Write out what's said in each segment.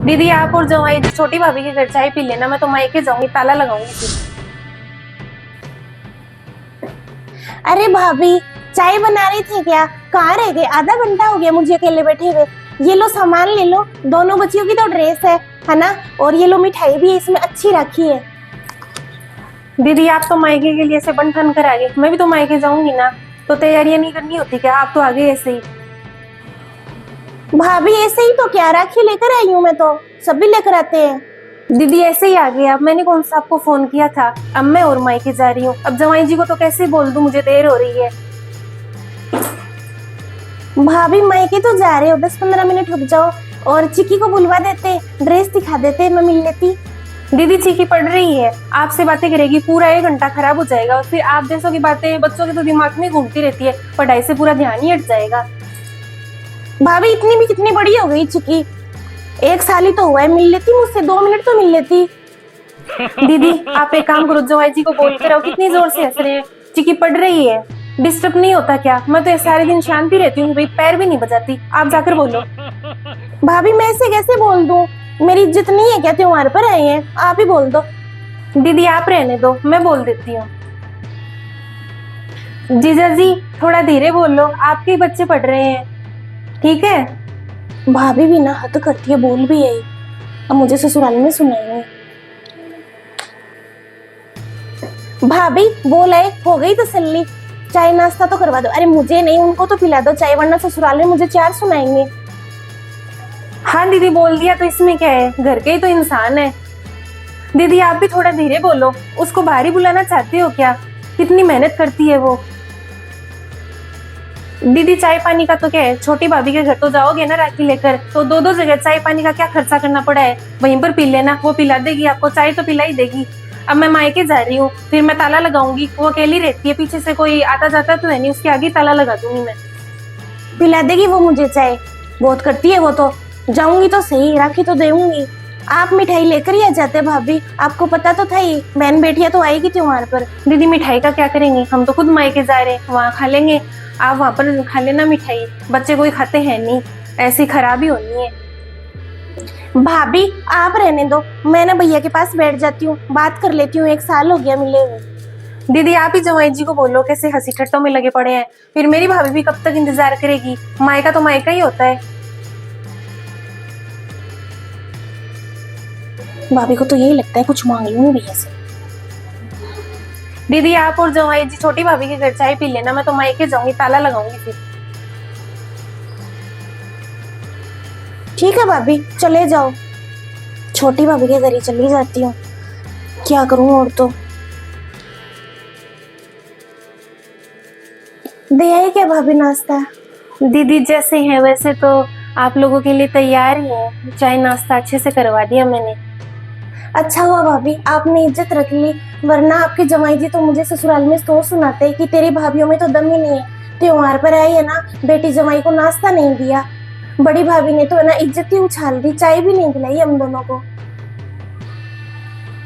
दीदी आप और जवाई छोटी भाभी के घर चाय पी लेना, मैं तो मायके जाऊंगी, ताला लगाऊंगी फिर। अरे भाभी, चाय बना रही थी क्या? कहाँ रह गए? आधा घंटा हो गया मुझे अकेले बैठे हुए। ये लो सामान ले लो, दोनों बच्चियों की तो ड्रेस है ना? और ये लो मिठाई भी है, इसमें अच्छी राखी है। दीदी आप तो मायके के लिए ऐसे बन ठन कर आ गए, मैं भी तो मायके जाऊंगी ना, तो तैयारियां नहीं करनी होती क्या? आप तो आ गए ऐसे ही। भाभी ऐसे ही तो क्या, राखी लेकर आई हूँ मैं तो, सभी लेकर आते हैं। दीदी ऐसे ही आ गए आप, मैंने कौन सा आपको फोन किया था? अब मैं और मायके जा रही हूँ, अब जवाई जी को तो कैसे बोल दूं, मुझे देर हो रही है। भाभी मायके तो जा रहे हो, 10-15 मिनट रुक जाओ और चिक्की को बुलवा देते, ड्रेस दिखा देते, मैं मिल लेती। दीदी चीखी पड़ रही है, आपसे बातें करेगी, पूरा 1 घंटा खराब हो जाएगा और फिर आप जैसों की बातें बच्चों के तो दिमाग में घूमती रहती है, पढ़ाई से पूरा ध्यान ही हट जाएगा। भाभी इतनी भी कितनी बड़ी हो गई चिक्की, 1 साल ही तो हुआ है, मिल लेती मुझसे, 2 मिनट तो मिल लेती। दीदी आप एक काम करो, जवाई जी को बोल कर आओ, कितनी जोर से हंस रहे हैं, चिक्की पड़ रही है, डिस्टर्ब नहीं होता क्या? मैं तो ये सारे दिन शांति रहती हूँ भाई, पैर भी नहीं बजाती, आप जाकर बोलो। भाभी मैं ऐसे कैसे बोल दूं, मेरी इज्जत नहीं है क्या? त्योहार पर आए हैं, आप ही बोल दो। दीदी आप रहने दो, मैं बोल देती हूँ। जीजा जी थोड़ा धीरे बोलो, आपके बच्चे पढ़ रहे हैं, ठीक है? भाभी भी ना हद करती है, बोल भी यही, अब मुझे ससुराल में सुनाएंगे। भाभी बोल आए, हो गई तसल्ली? चाय नाश्ता तो करवा दो। अरे मुझे नहीं, उनको तो पिला दो चाय, वरना ससुराल में मुझे 4 सुनाएंगे। हाँ दीदी बोल दिया तो इसमें क्या है, घर के ही तो इंसान है। दीदी आप भी थोड़ा धीरे बोलो, उसको बाहर ही बुलाना चाहते हो क्या? कितनी मेहनत करती है वो। दीदी चाय पानी का तो क्या है, छोटी भाभी के घर तो जाओगे ना राखी लेकर, तो 2-2 जगह चाय पानी का क्या खर्चा करना पड़ा है, वहीं पर पी लेना, वो पिला देगी आपको, चाय तो पिला ही देगी। अब मैं मायके जा रही हूँ, फिर मैं ताला लगाऊंगी, वो अकेली रहती है, पीछे से कोई आता जाता तो है नहीं, उसके आगे ताला लगा दूंगी मैं। पिला देगी वो मुझे चाय, बहुत करती है वो तो। जाऊंगी तो सही, राखी तो देऊंगी। आप मिठाई लेकर ही आ जाते भाभी, आपको पता तो था ही, बहन बेटियां तो आएगी त्योहार पर। दीदी मिठाई का क्या करेंगे, हम तो खुद मायके जा रहे हैं, वहाँ खा लेंगे, आप वहाँ पर खा लेना मिठाई, बच्चे कोई खाते हैं नहीं, ऐसी खराबी होनी है। भाभी आप रहने दो, मैं ना भैया के पास बैठ जाती हूँ, बात कर लेती हूँ, 1 साल हो गया मिले हुए। दीदी आप ही जवाई जी को बोलो, कैसे हंसी ठट्टों में लगे पड़े हैं, फिर मेरी भाभी भी कब तक इंतजार करेगी, मायका तो मायका ही होता है। भाभी को तो यही लगता है कुछ मांग लूंगी भैया से। दीदी आप और जवाई जी छोटी भाभी के घर चाय पी लेना, मैं तो मायके जाऊंगी, ताला लगाऊंगी फिर। ठीक है भाभी, चले जाओ, छोटी भाभी के घर ही चली जाती हूँ, क्या करूँ और तो। दे आई क्या भाभी नाश्ता? दीदी जैसे हैं वैसे तो आप लोगों के लिए तैयार ही है, चाय नाश्ता अच्छे से करवा दिया मैंने। अच्छा हुआ भाभी आपने इज्जत रख ली, वरना आपके जमाई जी तो मुझे ससुराल में तो सुनाते कि तेरी भाभीयों में तो दम ही नहीं है, त्योहार पर आई है ना, बेटी जमाई को नाश्ता नहीं दिया। बड़ी भाभी ने तो है ना इज्जत ही उछाल दी, चाय भी नहीं पिलाई हम दोनों को।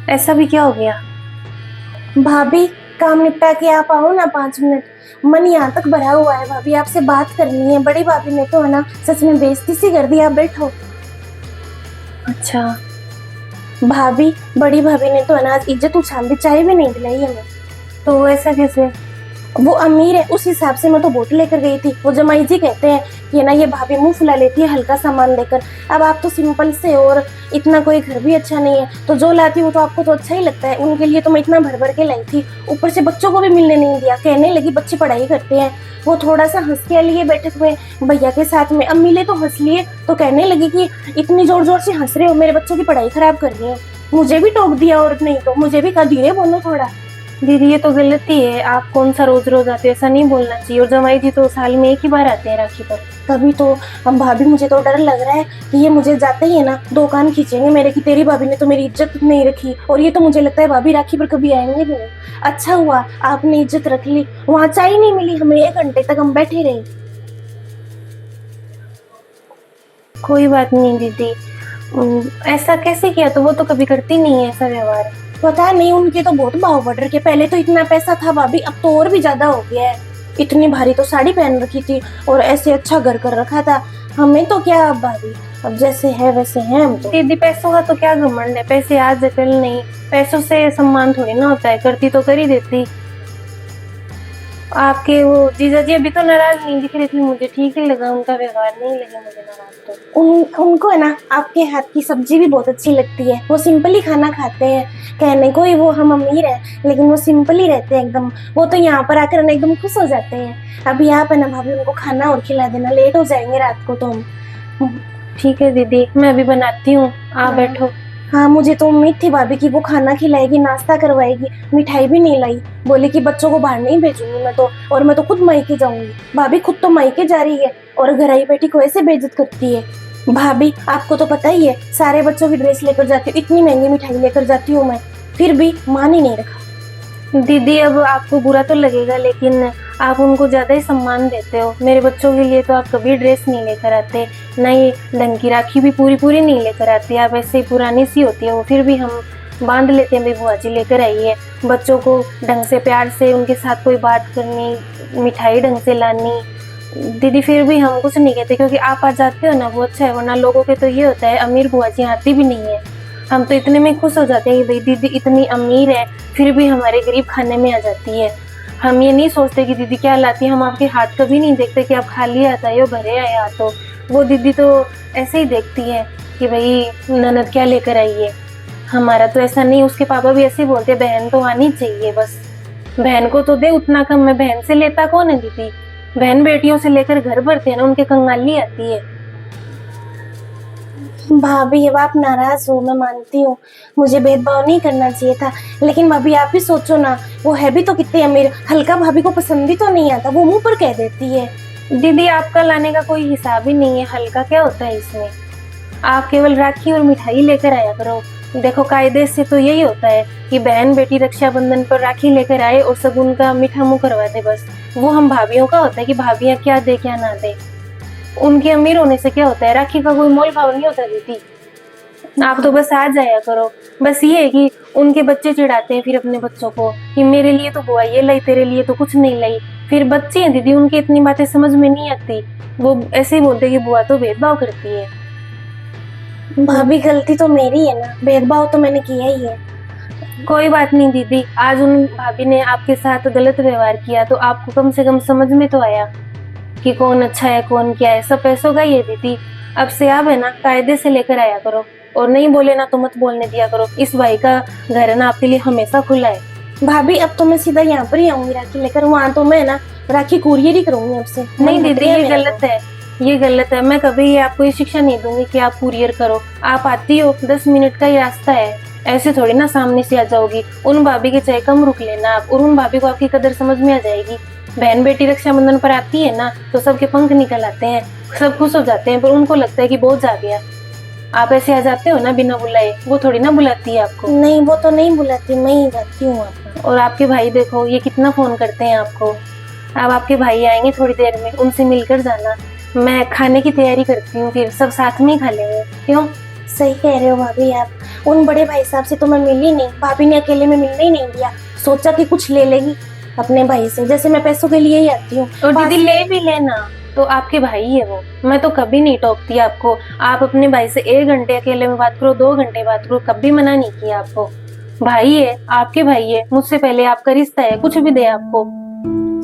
ऐसा भी क्या हो गया? भाभी काम निपटा के आप आओ ना 5 मिनट, मन यहाँ तक भरा हुआ है भाभी, आपसे बात करनी है। बड़ी भाभी ने तो है ना सच में बेइज्जती सी कर दी, आप बैठो। अच्छा भाभी बड़ी भाभी ने तो है ना इज्जत उछाल दी, चाय भी नहीं पिलाई हमें। तो ऐसा कैसे? वो अमीर है उस हिसाब से मैं तो बोट लेकर गई थी, वो जमाई जी कहते हैं कि ना ये भाभी मुंह फुला लेती है हल्का सामान लेकर। अब आप तो सिंपल से और इतना कोई घर भी अच्छा नहीं है, तो जो लाती हूँ तो आपको तो अच्छा ही लगता है, उनके लिए तो मैं इतना भर भर के लाई थी, ऊपर से बच्चों को भी मिलने नहीं दिया, कहने लगी बच्चे पढ़ाई करते हैं। वो थोड़ा सा हंस के लिए बैठे हुए भैया के साथ में, अब मिले तो हंस लिए, तो कहने लगी कि इतनी जोर जोर से हंस रहे हो, मेरे बच्चों की पढ़ाई खराब कर रही है। मुझे भी टोक दिया, और नहीं तो मुझे भी कहा धीरे बोलो थोड़ा। दीदी ये तो गलती है, आप कौन सा रोज रोज आते हो, ऐसा नहीं बोलना चाहिए, और जमाई जी तो साल में 1 ही बार आते हैं राखी पर। तभी तो हम भाभी, मुझे तो डर लग रहा है कि ये मुझे जाते ही है ना 2 कान खींचेंगे मेरे की, तेरी भाभी ने तो मेरी इज्जत नहीं रखी, और ये तो मुझे लगता है भाभी राखी पर कभी आएंगे भी नहीं। अच्छा हुआ आपने इज्जत रख ली, वहां चाय नहीं मिली हमें, 1 घंटे तक हम बैठे रहे। कोई बात नहीं दीदी, ऐसा कैसे किया, तो वो तो कभी करती नहीं है ऐसा व्यवहार। पता नहीं, उनके तो बहुत भाव बढ़ रखे, पहले तो इतना पैसा था भाभी, अब तो और भी ज्यादा हो गया है। इतनी भारी तो साड़ी पहन रखी थी और ऐसे अच्छा घर कर रखा था, हमें तो क्या अब भाभी, अब जैसे है वैसे हैं हम तो। दीदी पैसों का तो क्या घमंड है, पैसे आज कल नहीं, पैसों से सम्मान थोड़ी ना होता है, करती तो कर ही देती। आपके वो जीजा जी अभी तो नाराज नहीं दिख रही थी, मुझे ठीक ही लगा, उनका व्यवहार नहीं लगे मुझे नाराज तो। उनको है ना आपके हाथ की सब्जी भी बहुत अच्छी लगती है। वो सिंपल ही खाना खाते हैं, कहने को ही वो हम अमीर हैं लेकिन वो सिंपल ही रहते हैं एकदम। वो तो यहाँ पर आकर ना एकदम खुश हो जाते हैं। अभी आप है ना भाभी उनको खाना और खिला देना, लेट हो जाएंगे रात को तो हम। ठीक है दीदी, मैं अभी बनाती हूँ, आप बैठो। हाँ मुझे तो उम्मीद थी भाभी कि वो खाना खिलाएगी, नाश्ता करवाएगी, मिठाई भी नहीं लाई। बोले कि बच्चों को बाहर नहीं भेजूंगी मैं तो, और मैं तो खुद मायके जाऊंगी। भाभी खुद तो मायके जा रही है और घर आई बेटी को ऐसे बेइज्जत करती है। भाभी आपको तो पता ही है, सारे बच्चों की ड्रेस लेकर जाती हूँ, इतनी महंगी मिठाई लेकर जाती हूँ मैं, फिर भी मान ही नहीं रखा। दीदी अब आपको बुरा तो लगेगा, लेकिन आप उनको ज्यादा ही सम्मान देते हो। मेरे बच्चों के लिए तो आप कभी ड्रेस नहीं लेकर आते, ना ही ढंग की राखी भी पूरी पूरी नहीं लेकर आते। आप ऐसे ही पुरानी सी होती है वो, फिर भी हम बांध लेते हैं, भाई बुआ जी लेकर आई है। बच्चों को ढंग से प्यार से उनके साथ कोई बात करनी, मिठाई ढंग से लानी। दीदी फिर भी हम कुछ नहीं कहते, क्योंकि आप आ जाते हो ना वो अच्छा है, वरना लोगों के तो ये होता है अमीर बुआ जी आती भी नहीं है। हम तो इतने में खुश हो जाते हैं कि भाई दीदी इतनी अमीर है, फिर भी हमारे गरीब खाने में आ जाती है। हम ये नहीं सोचते कि दीदी क्या लाती है, हम आपके हाथ कभी नहीं देखते कि आप खाली आता है या भरे आए हाथों। वो दीदी तो ऐसे ही देखती है कि भाई ननद क्या लेकर आई है। हमारा तो ऐसा नहीं, उसके पापा भी ऐसे ही बोलते हैं, बहन तो आनी चाहिए, बस बहन को तो दे उतना कम। मैं बहन से लेता कौन है दीदी, बहन बेटियों से लेकर घर भरते हैं ना, उनके कंगाली आती है। भाभी अब आप नाराज हो, मैं मानती हूँ, मुझे भेदभाव नहीं करना चाहिए था, लेकिन भाभी आप ही सोचो ना, वो है भी तो कितने अमीर। हल्का भाभी को पसंद भी तो नहीं आता, वो मुंह पर कह देती है। दीदी आपका लाने का कोई हिसाब ही नहीं है, हल्का क्या होता है इसमें। आप केवल राखी और मिठाई लेकर आया करो। देखो कायदे से तो यही होता है कि बहन बेटी रक्षाबंधन पर राखी लेकर आए और शगुन का मीठा मुंह करवा दे, बस। वो हम भाभीियों का होता है कि भाभीियाँ क्या दे क्या ना दे। उनके अमीर होने से क्या होता है, राखी का कोई मोल भाव नहीं होता दीदी। आप तो बस आ जाया करो। बस ये है कि उनके बच्चे चिढ़ाते हैं फिर अपने बच्चों को कि मेरे लिए तो बुआ ये लाई, तेरे लिए तो कुछ नहीं लाई। फिर बच्चे हैं दीदी, उनकी इतनी बातें समझ में नहीं आती, वो ऐसे ही बोलते कि बुआ तो भेदभाव करती है। भाभी गलती तो मेरी है ना, भेदभाव तो मैंने किया ही है। कोई बात नहीं दीदी, आज उन भाभी ने आपके साथ गलत व्यवहार किया तो आपको कम से कम समझ में तो आया कि कौन अच्छा है कौन क्या है। सब पैसों का ही है दीदी। अब से आप है ना कायदे से लेकर आया करो, और नहीं बोले ना तो मत बोलने दिया करो। इस भाई का घर है ना आपके लिए हमेशा खुला है। भाभी अब तो मैं सीधा यहाँ पर ही आऊंगी राखी लेकर, वहाँ तो मैं ना राखी कुरियर ही करूंगी अब से। नहीं दीदी ये गलत है, ये गलत है। मैं कभी ये आपको ये शिक्षा नहीं दूंगी कि आप कुरियर करो। आप आती हो, 10 मिनट का ही रास्ता है, ऐसे थोड़ी ना सामने से आ जाओगी। उन भाभी के चाहे कम रुक लेना आप, और उन भाभी को आपकी कदर समझ में आ जाएगी। बहन बेटी रक्षाबंधन पर आती है ना तो सबके पंख निकल आते हैं, सब खुश हो जाते हैं, पर उनको लगता है कि बोझ आ गया। आप ऐसे आ जाते हो ना बिना बुलाए, वो थोड़ी ना बुलाती है आपको। नहीं वो तो नहीं बुलाती, मैं ही जाती हूँ वहाँ। और आपके भाई देखो ये कितना फोन करते हैं आपको। अब आपके भाई आएंगे थोड़ी देर में, उनसे मिलकर जाना। मैं खाने की तैयारी करती हूँ, फिर सब साथ में ही खा लेंगे। क्यों? सही कह रहे हो भाभी आप। उन बड़े भाई साहब से तो मैं मिली नहीं, भाभी ने अकेले में मिलने ही नहीं दिया। सोचा कि कुछ ले लेगी अपने भाई से, जैसे मैं पैसों के लिए ही आती हूँ। और दीदी ले भी लेना, तो आपके भाई है वो। मैं तो कभी नहीं टोकती आपको। आप अपने भाई से 1 घंटे अकेले में बात करो, 2 घंटे बात करो, कभी मना नहीं किया आपको। भाई है, आपके भाई है, मुझसे पहले आपका रिश्ता है, कुछ भी दे आपको।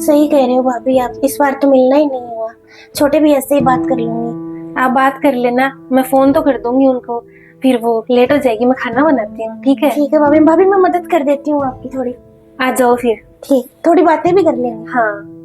सही कह रहे हो भाभी आप, इस बार तो मिलना ही नहीं हुआ। छोटे भैया से ही बात कर लूंगी। आप बात कर लेना, मैं फोन तो कर दूंगी उनको, फिर वो लेट हो जाएगी। मैं खाना बनाती हूँ, ठीक है? ठीक है भाभी, भाभी मैं मदद कर देती हूँ आपकी थोड़ी। आ जाओ फिर। ठीक, थोड़ी बातें भी कर लेंगे। हाँ।